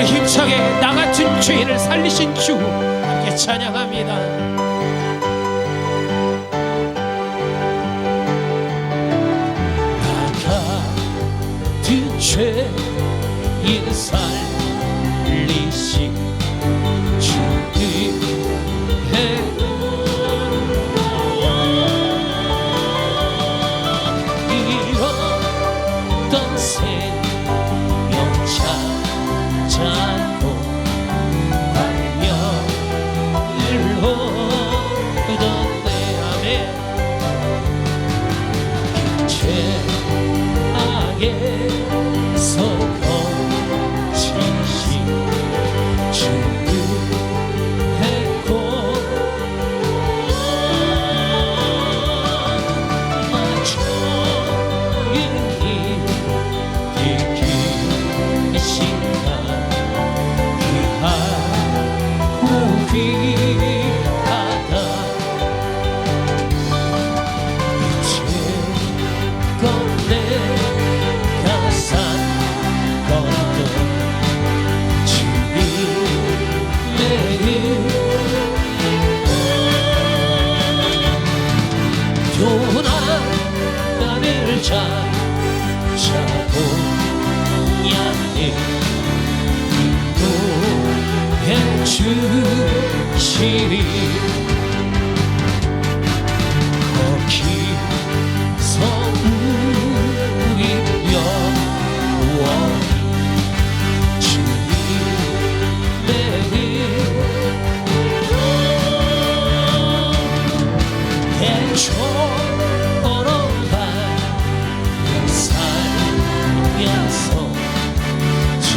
힘차게 나 같은 죄인을 살리신 주 함께 찬양합니다. 나 같은 죄인을 살리신 주의 잃었던 생명 찾아도 광야를 오던 내 안에 죄악에서 거치신 주를 했고 나를 찾아보 양해 인도해 주시리 거기서 우리 영원히 주님의 대초로 살면서 주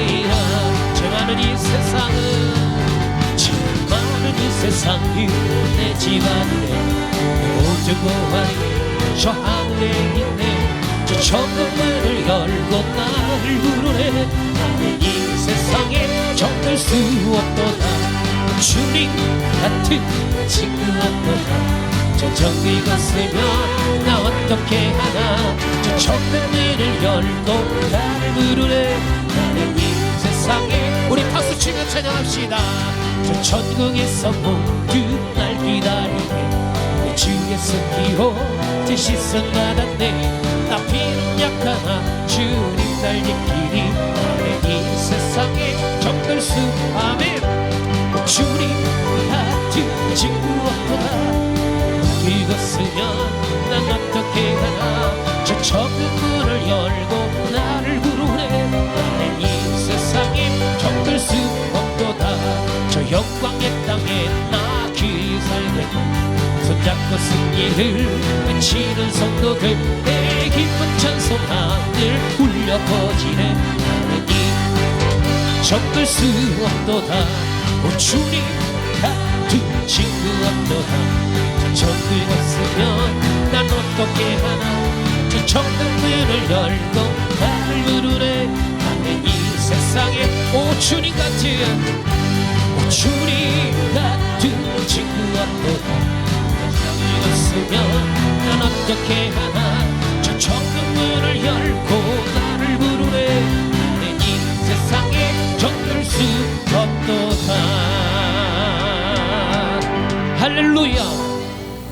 찬양하리라. 죄 많은 이 세상이 내 집안에 오직 보아리 저 하늘에 있네. 저 천국문을 열고 나를 부르네. 나는 이 세상에 정들 수 없도다. 주님 같은 친구 없도다. 저 정이 갔으면 나 어떻게 하나. 저 천국문을 열고 나를 부르네. 나는 이 세상에 우리 박수 치며 찬양합시다. 저 천국에서 모두 날 기다리네. 내 주에서 기로 제 시선 받았네. 나 비록 약하나 주님 날 지키니. 나는 이 세상에 정들 수 아멘. 주님 같은 친구 없도다. 이것으면 난 어떻게 하나. 저 천국문을 열고 나를 부르네. 나는 이 세상에 정들 수 없도다. 저 영광의 땅에 나 기살되고 손잡고 승리를 외치는 성도들 내 기쁜 찬송 하늘 울려 퍼지네. 나는 이 정들 수 없도다. 오 주님 같은 친구 없도다. 저 천국 없으면 난 어떻게 하나. 저 천국문을 열고 나를 부르네. 나는 이 세상에 오 주님 같은 주님 같은 친구 없도다. 없으면 난 어떻게 하나. 저 천국문을 열고 나를 부르네. 나는 이 세상에 정들 수 없도다. 할렐루야.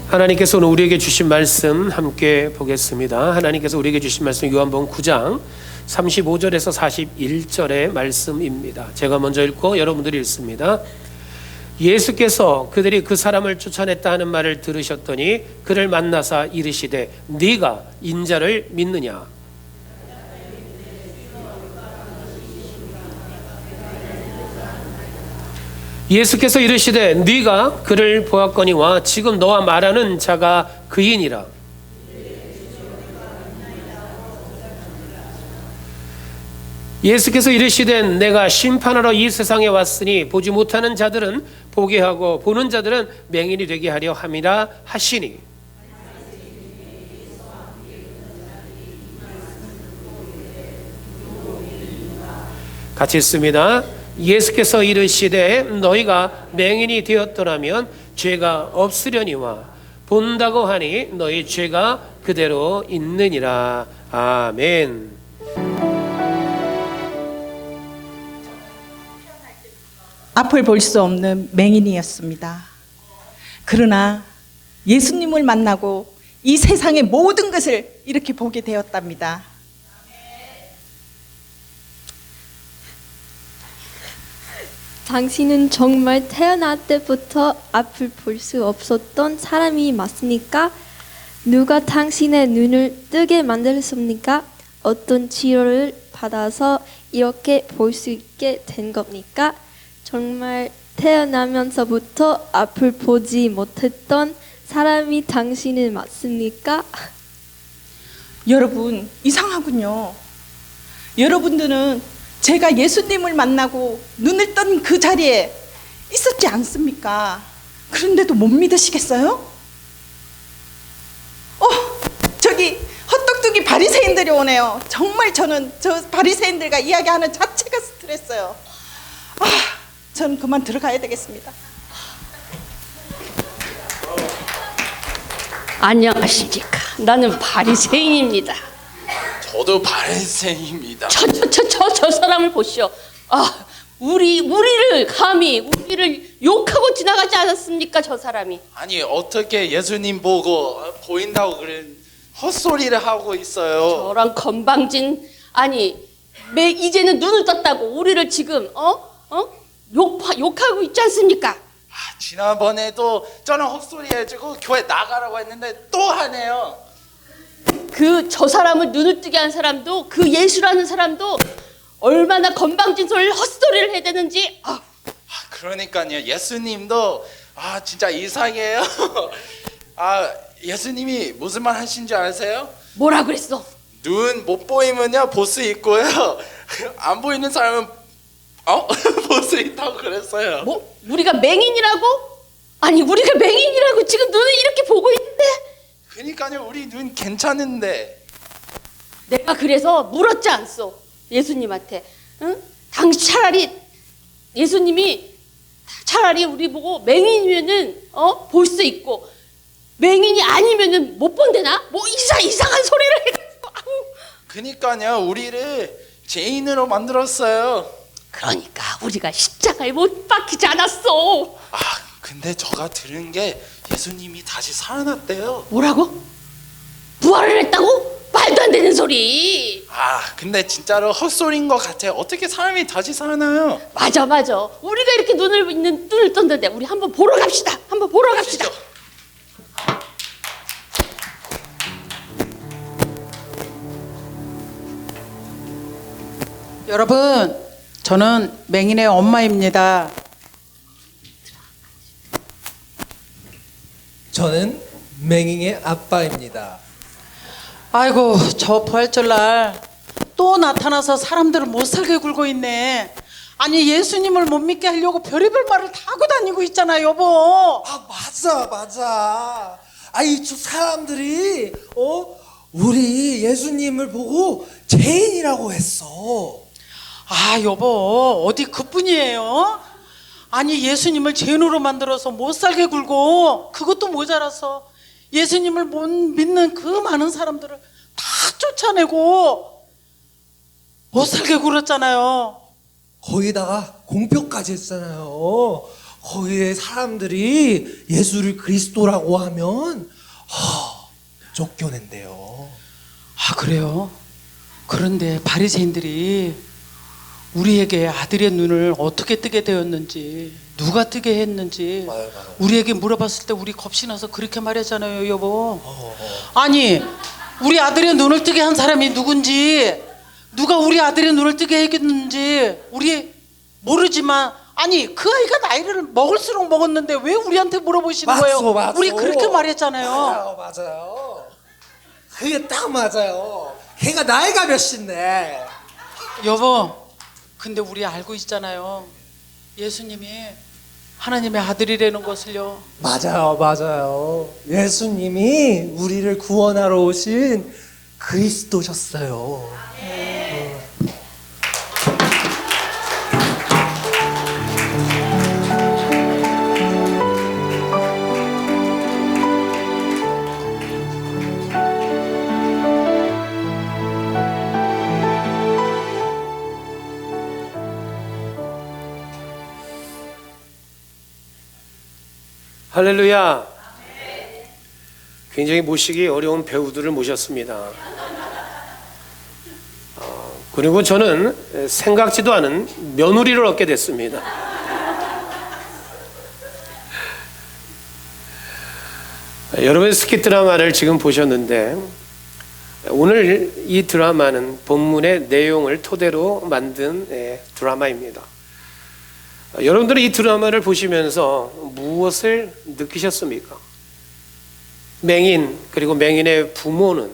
하나님께서 오늘 우리에게 주신 말씀 함께 보겠습니다. 하나님께서 우리에게 주신 말씀 요한복음 9장 35절에서 41절의 말씀입니다. 제가 먼저 읽고 여러분들이 읽습니다. 예수께서 그들이 그 사람을 쫓아냈다 하는 말을 들으셨더니 그를 만나사 이르시되 네가 인자를 믿느냐. 예수께서 이르시되 네가 그를 보았거니와 지금 너와 말하는 자가 그이니라. 예수께서 이르시되 내가 심판하러 이 세상에 왔으니 보지 못하는 자들은 보게 하고 보는 자들은 맹인이 되게 하려 함이라 하시니. 같이 읽습니다. 예수께서 이르시되 너희가 맹인이 되었더라면 죄가 없으려니와 본다고 하니 너희 죄가 그대로 있느니라. 아멘. 앞을 볼 수 없는 맹인이었습니다. 그러나 예수님을 만나고 이 세상의 모든 것을 이렇게 보게 되었답니다. 당신은 정말 태어날 때부터 앞을 볼 수 없었던 사람이 맞습니까? 누가 당신의 눈을 뜨게 만들었습니까? 어떤 치료를 받아서 이렇게 볼 수 있게 된 겁니까? 정말 태어나면서부터 앞을 보지 못했던 사람이 당신은 맞습니까? 여러분, 이상하군요. 여러분들은 제가 예수님을 만나고 눈을 뜬 그 자리에 있었지 않습니까? 그런데도 못 믿으시겠어요? 저기 헛똑똑이 바리새인들이 오네요. 정말 저는 저 바리새인들과 이야기하는 자체가 스트레스예요. 저는 그만 들어가야 되겠습니다. 안녕하십니까. 나는 바리새인입니다. 저도 바리새인입니다. 저 사람을 보시오. 우리를 감히 우리를 욕하고 지나가지 않았습니까? 저 사람이. 아니 어떻게 예수님 보고 보인다고 그런 헛소리를 하고 있어요. 저런 건방진 이제는 눈을 떴다고 우리를 지금 욕하고 있지 않습니까? 지난번에도 저는 헛소리 해주고 교회 나가라고 했는데 또 하네요. 저 사람을 눈을 뜨게 한 사람도 그 예수라는 사람도 얼마나 건방진 헛소리를 해야 되는지. 그러니까요. 예수님도 진짜 이상해요. 예수님이 무슨 말 하신 줄 아세요? 뭐라 그랬어? 눈 못 보이면요 볼 수 있고요. 안 보이는 사람은 볼 수 있다고 그랬어요. 뭐? 우리가 맹인이라고? 우리가 맹인이라고 지금 눈을 이렇게 보고 있는데? 그러니까요. 우리 눈 괜찮은데. 내가 그래서 물었지 않소 예수님한테. 응? 차라리 예수님이 차라리 우리 보고 맹인이면은 볼 수 있고 맹인이 아니면은 못 본대나? 뭐 이상한 소리를 해가지고. 그러니까요. 우리를 죄인으로 만들었어요. 그러니까 우리가 십자가에 못 박히지 않았어. 근데 제가 들은 게 예수님이 다시 살아났대요. 뭐라고? 부활을 했다고? 말도 안 되는 소리. 근데 진짜로 헛소리인 것 같아요. 어떻게 사람이 다시 살아나요? 맞아. 우리가 이렇게 눈을 떴는데 우리 한번 보러 갑시다. 한번 보러 갑시다. 가시죠. 여러분, 저는 맹인의 엄마입니다. 저는 맹잉의 아빠입니다. 아이고, 저 부활절날 또 나타나서 사람들을 못 살게 굴고 있네. 아니, 예수님을 못 믿게 하려고 별의별 말을 다 하고 다니고 있잖아, 여보. 맞아. 저 사람들이 우리 예수님을 보고 죄인이라고 했어. 여보, 어디 그뿐이에요? 아니, 예수님을 죄인으로 만들어서 못 살게 굴고 그것도 모자라서 예수님을 못 믿는 그 많은 사람들을 다 쫓아내고 못 살게 굴었잖아요. 거기다가 공표까지 했잖아요. 거기에 사람들이 예수를 그리스도라고 하면 쫓겨낸대요. 그래요? 그런데 바리새인들이 우리에게 아들의 눈을 어떻게 뜨게 되었는지, 누가 뜨게 했는지 맞아요. 우리에게 물어봤을 때 우리 겁이 나서 그렇게 말했잖아요, 여보. 아니, 우리 아들의 눈을 뜨게 한 사람이 누군지, 누가 우리 아들의 눈을 뜨게 했는지 우리 모르지만, 아니, 그 아이가 나이를 먹을수록 먹었는데 왜 우리한테 물어보시는 거예요? 맞아. 우리 그렇게 말했잖아요. 맞아요. 그게 딱 맞아요. 걔가 나이가 몇인데. 여보, 근데 우리 알고 있잖아요. 예수님이 하나님의 아들이라는 것을요. 맞아요. 예수님이 우리를 구원하러 오신 그리스도셨어요. 할렐루야. 굉장히 모시기 어려운 배우들을 모셨습니다. 그리고 저는 생각지도 않은 며느리를 얻게 됐습니다. 여러분 스킷 드라마를 지금 보셨는데 오늘 이 드라마는 본문의 내용을 토대로 만든 드라마입니다. 여러분들은 이 드라마를 보시면서 무엇을 느끼셨습니까? 맹인 그리고 맹인의 부모는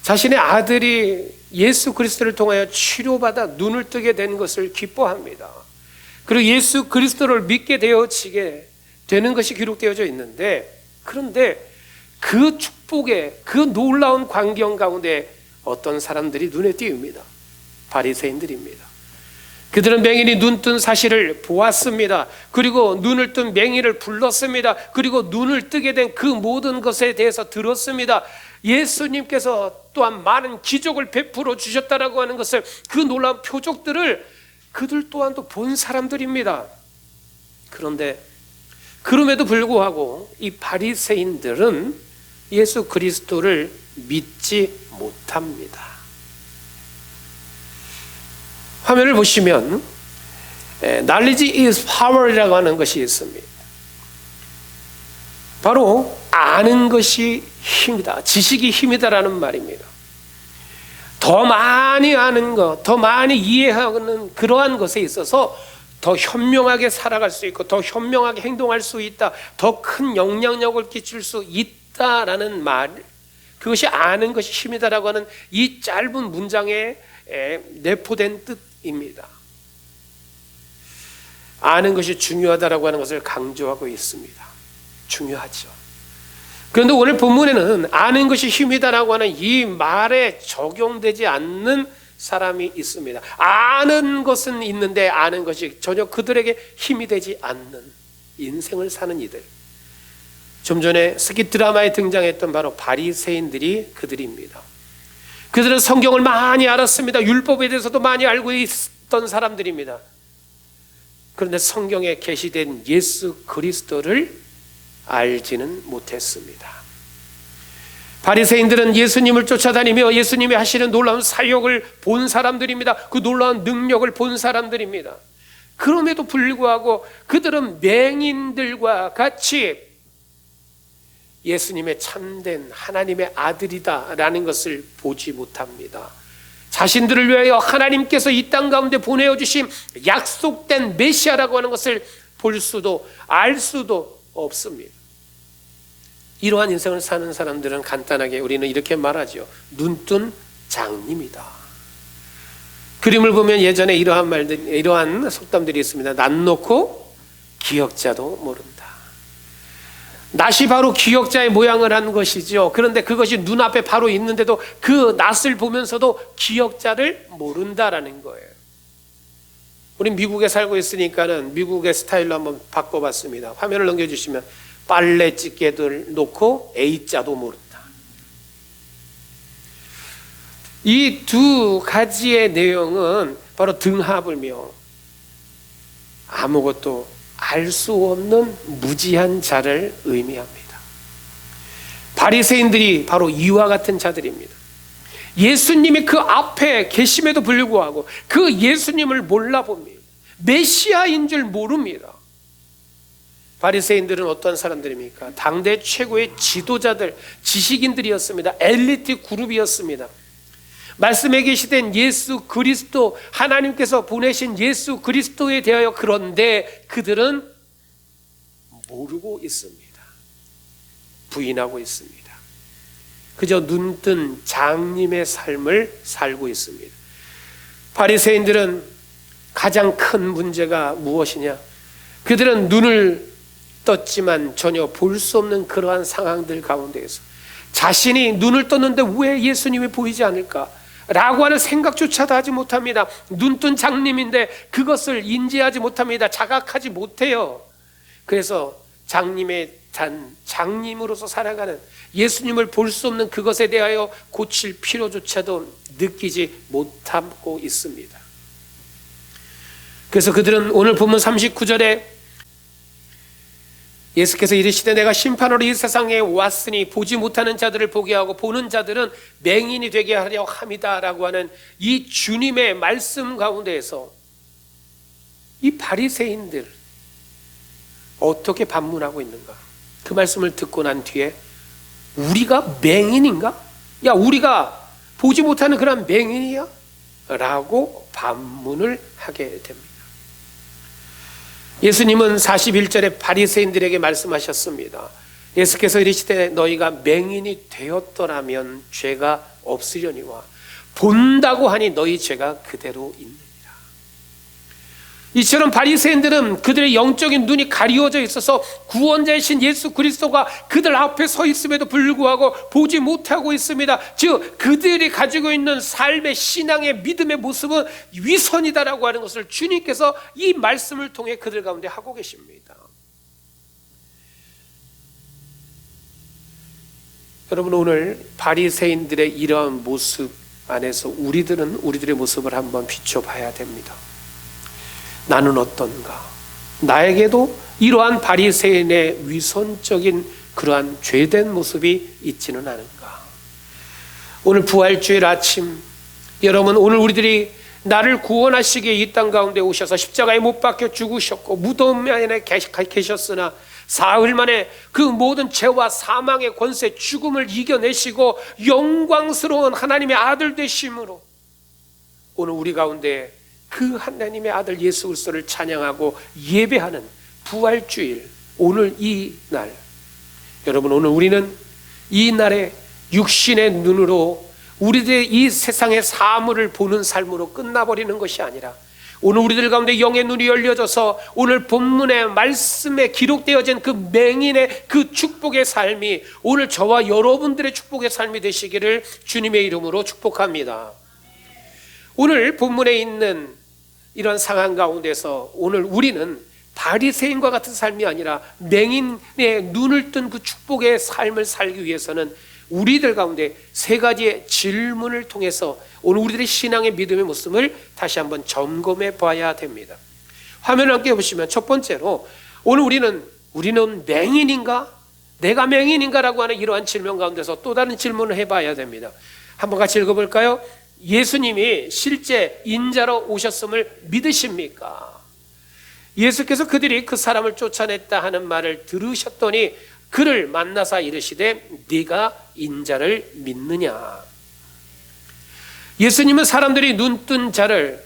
자신의 아들이 예수 그리스도를 통하여 치료받아 눈을 뜨게 된 것을 기뻐합니다. 그리고 예수 그리스도를 믿게 되어지게 되는 것이 기록되어져 있는데, 그런데 그 축복의 그 놀라운 광경 가운데 어떤 사람들이 눈에 띄웁니다. 바리새인들입니다. 그들은 맹인이 눈뜬 사실을 보았습니다. 그리고 눈을 뜬 맹인을 불렀습니다. 그리고 눈을 뜨게 된 그 모든 것에 대해서 들었습니다. 예수님께서 또한 많은 기적을 베풀어 주셨다라고 하는 것을, 그 놀라운 표적들을 그들 또한도 본 사람들입니다. 그런데 그럼에도 불구하고 이 바리새인들은 예수 그리스도를 믿지 못합니다. 화면을 보시면 knowledge is power이라고 하는 것이 있습니다. 바로 아는 것이 힘이다, 지식이 힘이다라는 말입니다. 더 많이 아는 것, 더 많이 이해하는 그러한 것에 있어서 더 현명하게 살아갈 수 있고 더 현명하게 행동할 수 있다, 더 큰 영향력을 끼칠 수 있다라는 말, 그것이 아는 것이 힘이다라고 하는 이 짧은 문장에 내포된 뜻입니다. 아는 것이 중요하다라고 하는 것을 강조하고 있습니다. 중요하죠. 그런데 오늘 본문에는 아는 것이 힘이다라고 하는 이 말에 적용되지 않는 사람이 있습니다. 아는 것은 있는데 아는 것이 전혀 그들에게 힘이 되지 않는 인생을 사는 이들, 좀 전에 스킷 드라마에 등장했던 바로 바리새인들이 그들입니다. 그들은 성경을 많이 알았습니다. 율법에 대해서도 많이 알고 있던 사람들입니다. 그런데 성경에 계시된 예수 그리스도를 알지는 못했습니다. 바리새인들은 예수님을 쫓아다니며 예수님이 하시는 놀라운 사역을 본 사람들입니다. 그 놀라운 능력을 본 사람들입니다. 그럼에도 불구하고 그들은 맹인들과 같이 예수님의 참된 하나님의 아들이다라는 것을 보지 못합니다. 자신들을 위하여 하나님께서 이 땅 가운데 보내어 주신 약속된 메시아라고 하는 것을 볼 수도 알 수도 없습니다. 이러한 인생을 사는 사람들은 간단하게 우리는 이렇게 말하죠. 눈뜬 장님이다. 그림을 보면 예전에 이러한 속담들이 있습니다. 낯 놓고 기역자도 모른다. 낯이 바로 기역자의 모양을 한 것이죠. 그런데 그것이 눈앞에 바로 있는데도 그 낯을 보면서도 기역자를 모른다라는 거예요. 우리 미국에 살고 있으니까는 미국의 스타일로 한번 바꿔봤습니다. 화면을 넘겨주시면 빨래 집게들 놓고 A자도 모른다. 이 두 가지의 내용은 바로 등하불며 아무것도 알 수 없는 무지한 자를 의미합니다. 바리새인들이 바로 이와 같은 자들입니다. 예수님이 그 앞에 계심에도 불구하고 그 예수님을 몰라봅니다. 메시아인 줄 모릅니다. 바리새인들은 어떤 사람들입니까? 당대 최고의 지도자들, 지식인들이었습니다. 엘리트 그룹이었습니다. 말씀에 계시된 예수 그리스도, 하나님께서 보내신 예수 그리스도에 대하여 그런데 그들은 모르고 있습니다. 부인하고 있습니다. 그저 눈뜬 장님의 삶을 살고 있습니다. 바리새인들은 가장 큰 문제가 무엇이냐? 그들은 눈을 떴지만 전혀 볼 수 없는 그러한 상황들 가운데에서 자신이 눈을 떴는데 왜 예수님이 보이지 않을까? 라고 하는 생각조차도 하지 못합니다. 눈뜬 장님인데 그것을 인지하지 못합니다. 자각하지 못해요. 그래서 장님의 장님으로서 살아가는, 예수님을 볼 수 없는 그것에 대하여 고칠 필요조차도 느끼지 못하고 있습니다. 그래서 그들은 오늘 본문 39절에 예수께서 이르시되 내가 심판으로 이 세상에 왔으니 보지 못하는 자들을 보게 하고 보는 자들은 맹인이 되게 하려 함이다 라고 하는 이 주님의 말씀 가운데에서 이 바리새인들 어떻게 반문하고 있는가? 그 말씀을 듣고 난 뒤에 우리가 맹인인가? 야, 우리가 보지 못하는 그런 맹인이야? 라고 반문을 하게 됩니다. 예수님은 41절에 바리새인들에게 말씀하셨습니다. 예수께서 이르시되 너희가 맹인이 되었더라면 죄가 없으려니와 본다고 하니 너희 죄가 그대로 있느니라. 이처럼 바리새인들은 그들의 영적인 눈이 가리워져 있어서 구원자이신 예수 그리스도가 그들 앞에 서 있음에도 불구하고 보지 못하고 있습니다. 즉 그들이 가지고 있는 삶의 신앙의 믿음의 모습은 위선이다라고 하는 것을 주님께서 이 말씀을 통해 그들 가운데 하고 계십니다. 여러분, 오늘 바리새인들의 이러한 모습 안에서 우리들은 우리들의 모습을 한번 비춰봐야 됩니다. 나는 어떤가? 나에게도 이러한 바리새인의 위선적인 그러한 죄된 모습이 있지는 않은가? 오늘 부활주일 아침, 여러분, 오늘 우리들이 나를 구원하시기에 이 땅 가운데 오셔서 십자가에 못 박혀 죽으셨고 무덤 안에 계셨으나 사흘 만에 그 모든 죄와 사망의 권세, 죽음을 이겨내시고 영광스러운 하나님의 아들 되심으로 오늘 우리 가운데 그 하나님의 아들 예수 그리스도를 찬양하고 예배하는 부활주일, 오늘 이 날, 여러분, 오늘 우리는 이 날에 육신의 눈으로 우리들의 이 세상의 사물을 보는 삶으로 끝나버리는 것이 아니라 오늘 우리들 가운데 영의 눈이 열려져서 오늘 본문의 말씀에 기록되어진 그 맹인의 그 축복의 삶이 오늘 저와 여러분들의 축복의 삶이 되시기를 주님의 이름으로 축복합니다. 오늘 본문에 있는 이런 상황 가운데서 오늘 우리는 바리새인과 같은 삶이 아니라 맹인의 눈을 뜬 그 축복의 삶을 살기 위해서는 우리들 가운데 세 가지의 질문을 통해서 오늘 우리들의 신앙의 믿음의 모습을 다시 한번 점검해 봐야 됩니다. 화면을 함께 보시면 첫 번째로 오늘 우리는 맹인인가? 내가 맹인인가? 라고 하는 이러한 질문 가운데서 또 다른 질문을 해봐야 됩니다. 한번 같이 읽어볼까요? 예수님이 실제 인자로 오셨음을 믿으십니까? 예수께서 그들이 그 사람을 쫓아냈다 하는 말을 들으셨더니 그를 만나사 이르시되 네가 인자를 믿느냐? 예수님은 사람들이 눈뜬 자를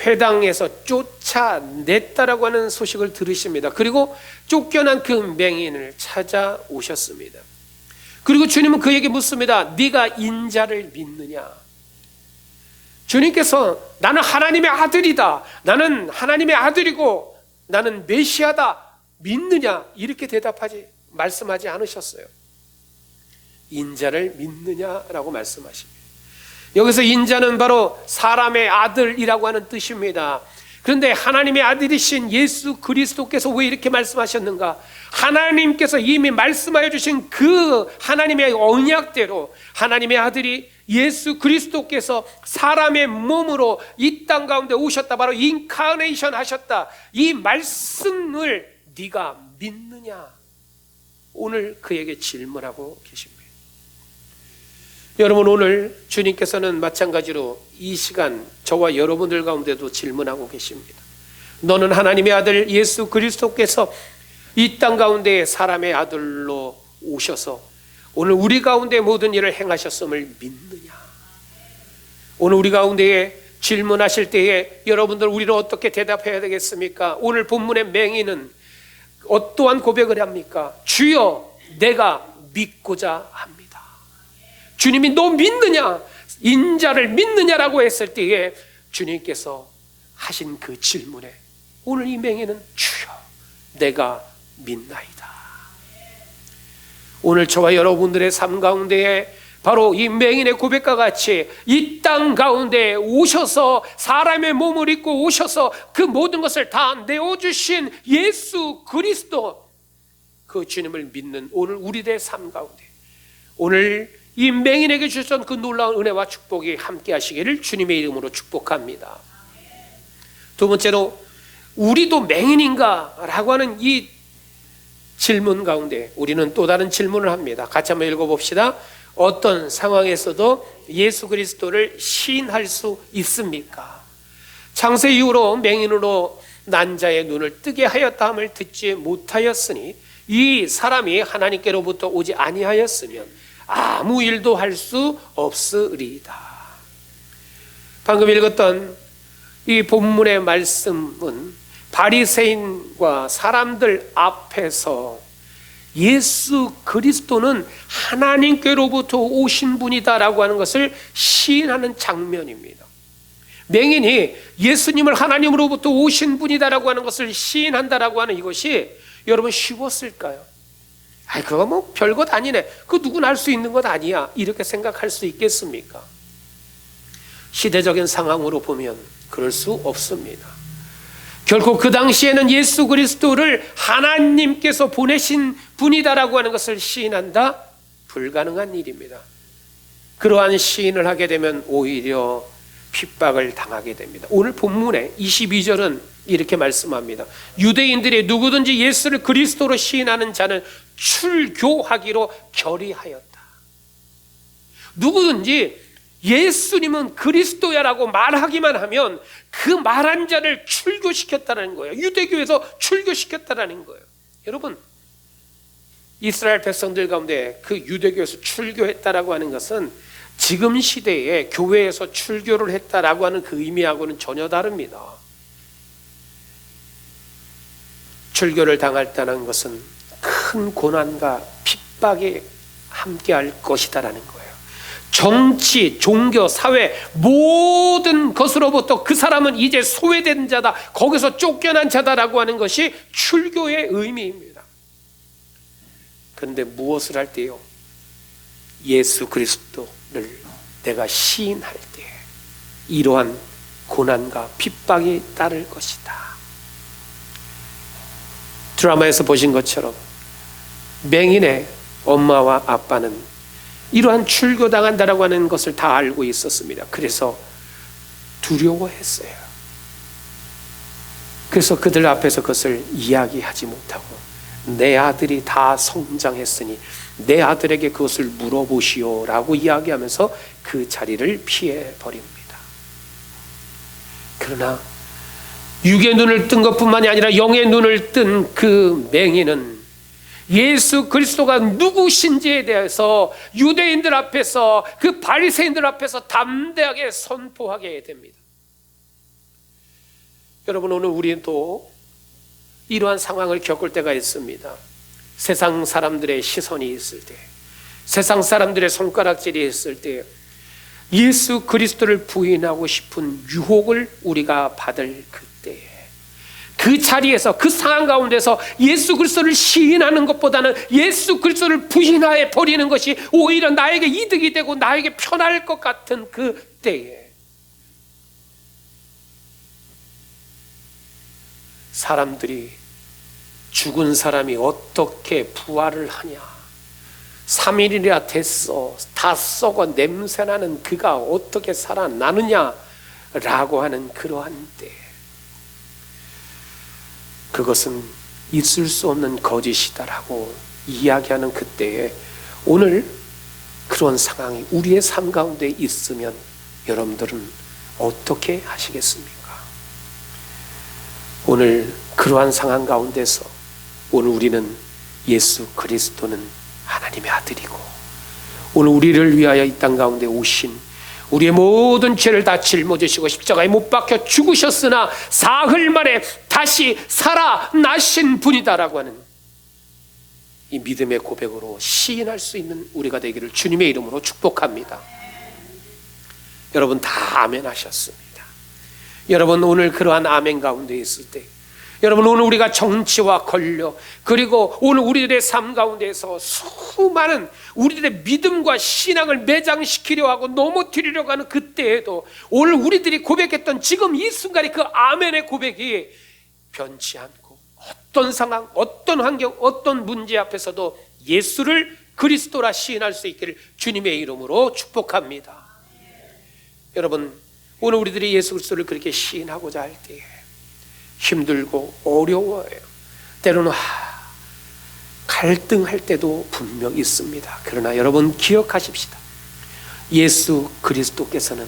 회당에서 쫓아냈다라고 하는 소식을 들으십니다. 그리고 쫓겨난 그 맹인을 찾아오셨습니다. 그리고 주님은 그에게 묻습니다. 네가 인자를 믿느냐? 주님께서 나는 하나님의 아들이다, 나는 하나님의 아들이고 나는 메시아다, 믿느냐? 이렇게 말씀하지 않으셨어요. 인자를 믿느냐라고 말씀하십니다. 여기서 인자는 바로 사람의 아들이라고 하는 뜻입니다. 그런데 하나님의 아들이신 예수 그리스도께서 왜 이렇게 말씀하셨는가? 하나님께서 이미 말씀하여 주신 그 하나님의 언약대로 하나님의 아들이 예수 그리스도께서 사람의 몸으로 이 땅 가운데 오셨다, 바로 인카네이션 하셨다, 이 말씀을 네가 믿느냐? 오늘 그에게 질문하고 계십니다. 여러분, 오늘 주님께서는 마찬가지로 이 시간 저와 여러분들 가운데도 질문하고 계십니다. 너는 하나님의 아들 예수 그리스도께서 이 땅 가운데 사람의 아들로 오셔서 오늘 우리 가운데 모든 일을 행하셨음을 믿느냐? 오늘 우리 가운데에 질문하실 때에 여러분들 우리는 어떻게 대답해야 되겠습니까? 오늘 본문의 맹인은 어떠한 고백을 합니까? 주여, 내가 믿고자 합니다. 주님이 너 믿느냐? 인자를 믿느냐라고 했을 때에 주님께서 하신 그 질문에 오늘 이 맹인은 주여, 내가 믿나이다. 오늘 저와 여러분들의 삶 가운데에 바로 이 맹인의 고백과 같이 이 땅 가운데 오셔서 사람의 몸을 입고 오셔서 그 모든 것을 다 내어주신 예수 그리스도, 그 주님을 믿는 오늘 우리들의 삶 가운데 오늘 이 맹인에게 주셨던 그 놀라운 은혜와 축복이 함께 하시기를 주님의 이름으로 축복합니다. 두 번째로 우리도 맹인인가? 라고 하는 이 질문 가운데 우리는 또 다른 질문을 합니다. 같이 한번 읽어봅시다. 어떤 상황에서도 예수 그리스도를 시인할 수 있습니까? 창세 이후로 맹인으로 난 자의 눈을 뜨게 하였다 함을 듣지 못하였으니 이 사람이 하나님께로부터 오지 아니하였으면 아무 일도 할 수 없으리이다. 방금 읽었던 이 본문의 말씀은 바리새인과 사람들 앞에서 예수 그리스도는 하나님께로부터 오신 분이다라고 하는 것을 시인하는 장면입니다. 맹인이 예수님을 하나님으로부터 오신 분이다라고 하는 것을 시인한다라고 하는 이것이 여러분 쉬웠을까요? 그거 뭐 별것 아니네, 그거 누구나 할 수 있는 것 아니야, 이렇게 생각할 수 있겠습니까? 시대적인 상황으로 보면 그럴 수 없습니다. 결코 그 당시에는 예수 그리스도를 하나님께서 보내신 분이다라고 하는 것을 시인한다? 불가능한 일입니다. 그러한 시인을 하게 되면 오히려 핍박을 당하게 됩니다. 오늘 본문의 22절은 이렇게 말씀합니다. 유대인들이 누구든지 예수를 그리스도로 시인하는 자는 출교하기로 결의하였다. 누구든지 예수님은 그리스도야라고 말하기만 하면 그 말한 자를 출교시켰다는 거예요. 유대교에서 출교시켰다는 거예요. 여러분, 이스라엘 백성들 가운데 그 유대교에서 출교했다라고 하는 것은 지금 시대에 교회에서 출교를 했다라고 하는 그 의미하고는 전혀 다릅니다. 출교를 당했다는 것은 큰 고난과 핍박에 함께할 것이다라는 거예요. 정치, 종교, 사회 모든 것으로부터 그 사람은 이제 소외된 자다, 거기서 쫓겨난 자다라고 하는 것이 출교의 의미입니다. 그런데 무엇을 할 때요? 예수 그리스도를 내가 시인할 때 이러한 고난과 핍박이 따를 것이다. 드라마에서 보신 것처럼 맹인의 엄마와 아빠는 이러한 출교당한다라고 하는 것을 다 알고 있었습니다. 그래서 두려워했어요. 그래서 그들 앞에서 그것을 이야기하지 못하고 내 아들이 다 성장했으니 내 아들에게 그것을 물어보시오 라고 이야기하면서 그 자리를 피해버립니다. 그러나 육의 눈을 뜬 것뿐만이 아니라 영의 눈을 뜬 그 맹인은 예수 그리스도가 누구신지에 대해서 유대인들 앞에서, 그 바리새인들 앞에서 담대하게 선포하게 됩니다. 여러분, 오늘 우리는 또 이러한 상황을 겪을 때가 있습니다. 세상 사람들의 시선이 있을 때, 세상 사람들의 손가락질이 있을 때 예수 그리스도를 부인하고 싶은 유혹을 우리가 받을 그때에 그 자리에서, 그 상황 가운데서 예수 그리스도를 시인하는 것보다는 예수 그리스도를 부인해 버리는 것이 오히려 나에게 이득이 되고 나에게 편할 것 같은 그때에 사람들이 죽은 사람이 어떻게 부활을 하냐, 3일이나 됐어, 다 썩어 냄새나는 그가 어떻게 살아나느냐 라고 하는 그러한 때, 그것은 있을 수 없는 거짓이다라고 이야기하는 그때에 오늘 그런 상황이 우리의 삶 가운데 있으면 여러분들은 어떻게 하시겠습니까? 오늘 그러한 상황 가운데서 오늘 우리는 예수 그리스도는 하나님의 아들이고 오늘 우리를 위하여 이 땅 가운데 오신, 우리의 모든 죄를 다 짊어지시고 십자가에 못 박혀 죽으셨으나 사흘 만에 다시 살아나신 분이다라고 하는 이 믿음의 고백으로 시인할 수 있는 우리가 되기를 주님의 이름으로 축복합니다. 여러분 다 아멘 하셨습니다. 여러분 오늘 그러한 아멘 가운데 있을 때, 여러분 오늘 우리가 정치와 권력, 그리고 오늘 우리들의 삶 가운데서 수많은 우리들의 믿음과 신앙을 매장시키려 하고 넘어뜨리려고 하는 그때에도 오늘 우리들이 고백했던 지금 이 순간에 그 아멘의 고백이 변치 않고 어떤 상황, 어떤 환경, 어떤 문제 앞에서도 예수를 그리스도라 시인할 수 있기를 주님의 이름으로 축복합니다. 여러분 오늘 우리들이 예수 그리스도를 그렇게 시인하고자 할 때에 힘들고 어려워요. 때로는 갈등할 때도 분명 있습니다. 그러나 여러분 기억하십시다. 예수 그리스도께서는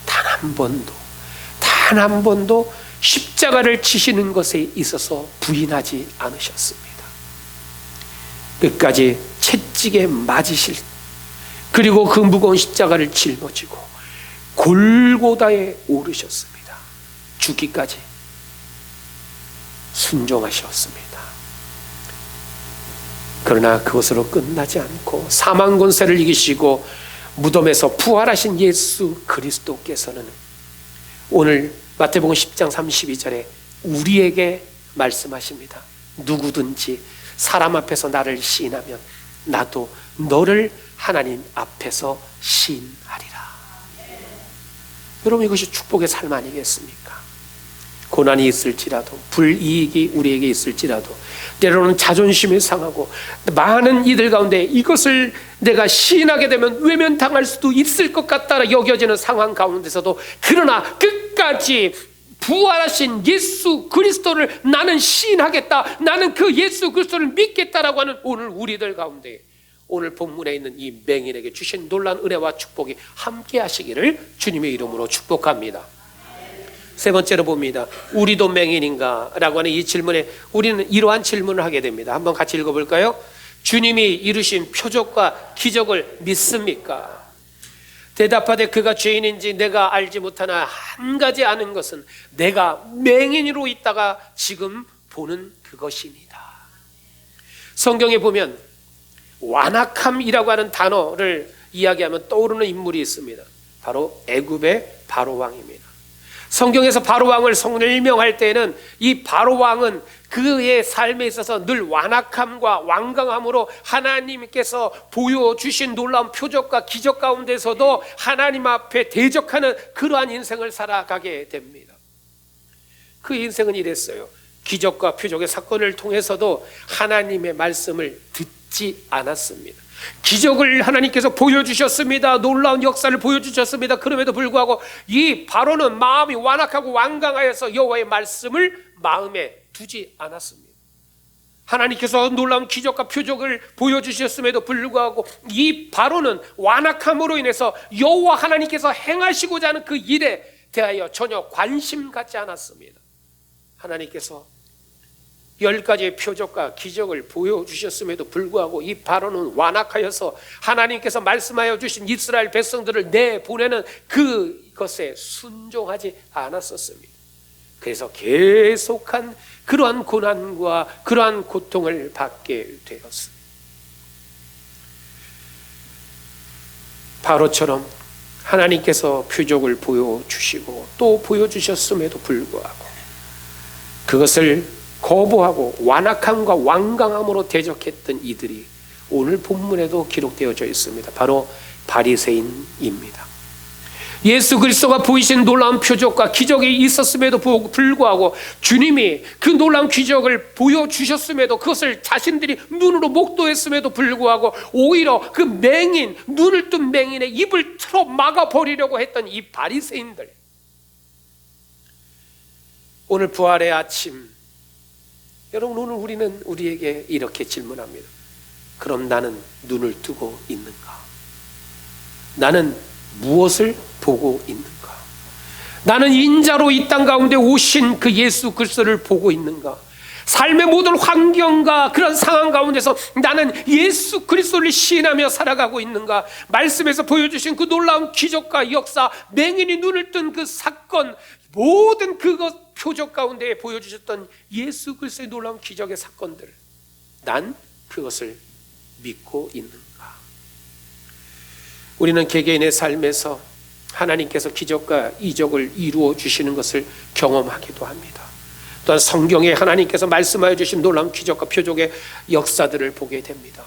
단 한 번도 십자가를 지시는 것에 있어서 부인하지 않으셨습니다. 끝까지 채찍에 맞으실, 그리고 그 무거운 십자가를 짊어지고 골고다에 오르셨습니다. 죽기까지 순종하셨습니다. 그러나 그것으로 끝나지 않고 사망 권세를 이기시고 무덤에서 부활하신 예수 그리스도께서는 오늘 마태복음 10장 32절에 우리에게 말씀하십니다. 누구든지 사람 앞에서 나를 시인하면 나도 너를 하나님 앞에서 시인하리라. 여러분, 이것이 축복의 삶 아니겠습니까? 고난이 있을지라도, 불이익이 우리에게 있을지라도, 때로는 자존심이 상하고 많은 이들 가운데 이것을 내가 시인하게 되면 외면당할 수도 있을 것 같다 여겨지는 상황 가운데서도, 그러나 끝까지 부활하신 예수 그리스도를 나는 시인하겠다, 나는 그 예수 그리스도를 믿겠다라고 하는 오늘 우리들 가운데, 오늘 본문에 있는 이 맹인에게 주신 놀라운 은혜와 축복이 함께 하시기를 주님의 이름으로 축복합니다. 세 번째로 봅니다. 우리도 맹인인가? 라고 하는 이 질문에 우리는 이러한 질문을 하게 됩니다. 한번 같이 읽어볼까요? 주님이 이루신 표적과 기적을 믿습니까? 대답하되 그가 죄인인지 내가 알지 못하나 한 가지 아는 것은 내가 맹인으로 있다가 지금 보는 그것입니다. 성경에 보면 완악함이라고 하는 단어를 이야기하면 떠오르는 인물이 있습니다. 바로 애굽의 바로 왕입니다. 성경에서 바로 왕을 설명할 때는 이 바로 왕은 그의 삶에 있어서 늘 완악함과 완강함으로 하나님께서 보여주신 놀라운 표적과 기적 가운데서도 하나님 앞에 대적하는 그러한 인생을 살아가게 됩니다. 그 인생은 이랬어요. 기적과 표적의 사건을 통해서도 하나님의 말씀을 듣지 않았습니다. 기적을 하나님께서 보여주셨습니다. 놀라운 역사를 보여주셨습니다. 그럼에도 불구하고 이 바로는 마음이 완악하고 완강하여서 여호와의 말씀을 마음에 두지 않았습니다. 하나님께서 놀라운 기적과 표적을 보여주셨음에도 불구하고 이 바로는 완악함으로 인해서 여호와 하나님께서 행하시고자 하는 그 일에 대하여 전혀 관심 갖지 않았습니다. 하나님께서 10가지의 표적과 기적을 보여주셨음에도 불구하고 이 바로는 완악하여서 하나님께서 말씀하여 주신 이스라엘 백성들을 내보내는 그것에 순종하지 않았었습니다. 그래서 계속한 그러한 고난과 그러한 고통을 받게 되었습니다. 바로처럼 하나님께서 표적을 보여주시고 또 보여주셨음에도 불구하고 그것을 거부하고 완악함과 완강함으로 대적했던 이들이 오늘 본문에도 기록되어져 있습니다. 바로 바리새인입니다. 예수 그리스도가 보이신 놀라운 표적과 기적이 있었음에도 불구하고 주님이 그 놀라운 기적을 보여주셨음에도 그것을 자신들이 눈으로 목도했음에도 불구하고 오히려 그 맹인, 눈을 뜬 맹인의 입을 틀어 막아버리려고 했던 이 바리새인들, 오늘 부활의 아침, 여러분, 오늘 우리는 우리에게 이렇게 질문합니다. 그럼 나는 눈을 뜨고 있는가? 나는 무엇을 보고 있는가? 나는 인자로 이 땅 가운데 오신 그 예수 그리스도를 보고 있는가? 삶의 모든 환경과 그런 상황 가운데서 나는 예수 그리스도를 시인하며 살아가고 있는가? 말씀에서 보여주신 그 놀라운 기적과 역사, 맹인이 눈을 뜬 그 사건, 모든 그것 표적 가운데 보여주셨던 예수 그리스도의 놀라운 기적의 사건들, 난 그것을 믿고 있는가? 우리는 개개인의 삶에서 하나님께서 기적과 이적을 이루어 주시는 것을 경험하기도 합니다. 또한 성경에 하나님께서 말씀하여 주신 놀라운 기적과 표적의 역사들을 보게 됩니다.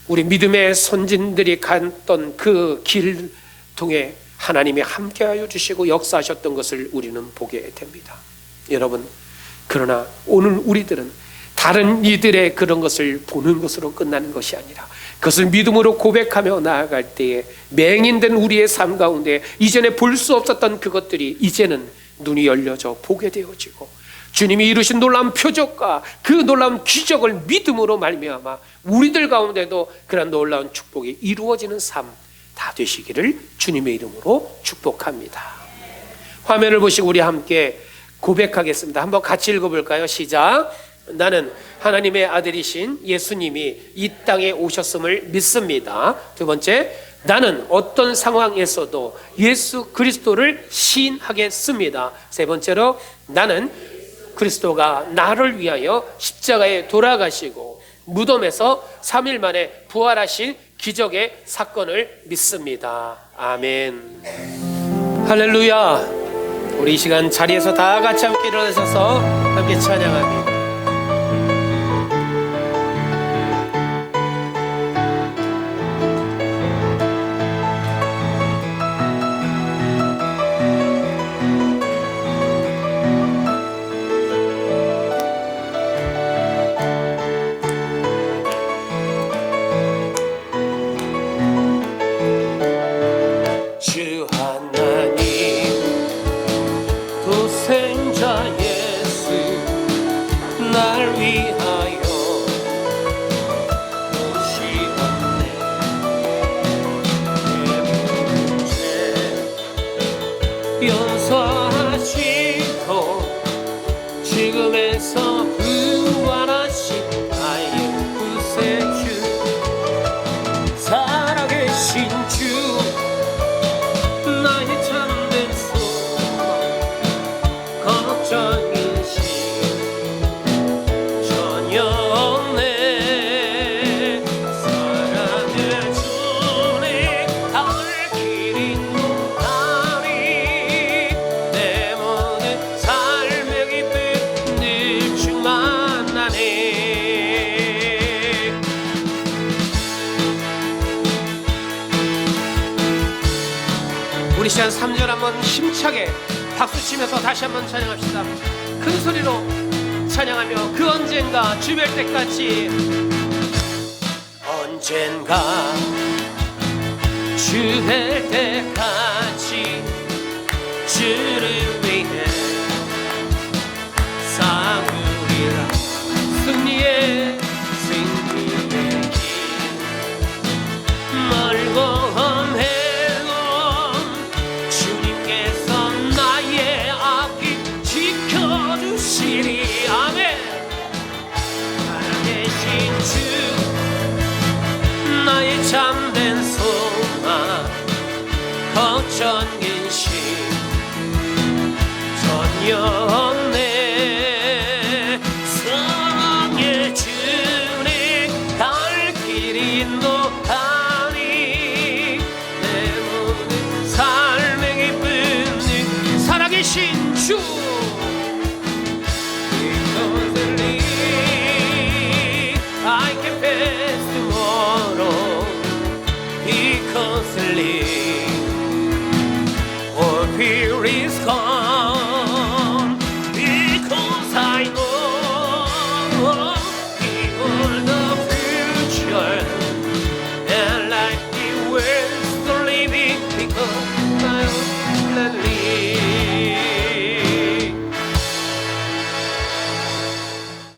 우리 믿음의 선진들이 갔던 그 길 통해 하나님이 함께하여 주시고 역사하셨던 것을 우리는 보게 됩니다. 여러분, 그러나 오늘 우리들은 다른 이들의 그런 것을 보는 것으로 끝나는 것이 아니라 그것을 믿음으로 고백하며 나아갈 때에 맹인된 우리의 삶 가운데 이전에 볼 수 없었던 그것들이 이제는 눈이 열려져 보게 되어지고 주님이 이루신 놀라운 표적과 그 놀라운 기적을 믿음으로 말미암아 우리들 가운데도 그런 놀라운 축복이 이루어지는 삶 다 되시기를 주님의 이름으로 축복합니다. 화면을 보시고 우리 함께 고백하겠습니다. 한번 같이 읽어볼까요? 시작. 나는 하나님의 아들이신 예수님이 이 땅에 오셨음을 믿습니다. 두 번째, 나는 어떤 상황에서도 예수 그리스도를 시인하겠습니다. 세 번째로, 나는 그리스도가 나를 위하여 십자가에 돌아가시고 무덤에서 3일 만에 부활하신 기적의 사건을 믿습니다. 아멘. 할렐루야. 우리 이 시간 자리에서 다 같이 함께 일어나셔서 함께 찬양합니다. 주 하나님 도생자 예수 날 위하여 오시었네. 내 문제 용서하시고 지금에서 부활하신 나의 구세주 살아계신 주 나의 참된 소망 걱정이시 전혀 없네. 사랑을 주네 닿을 길이 높다니 내 모든 삶의 기쁨 늘 충만하네. 우리 시간 3절 한번 힘차게 박수치면서 다시 한번 찬양합시다. 큰 소리로 찬양하며 그 언젠가 주뵐 때까지 언젠가 주뵐 때까지 주를 위해 싸우리라. 승리의 길 멀고 험해도 주님께서 나의 앞길 지켜주시리. 아멘. 살아계신 주 나의 참된 소망 걱정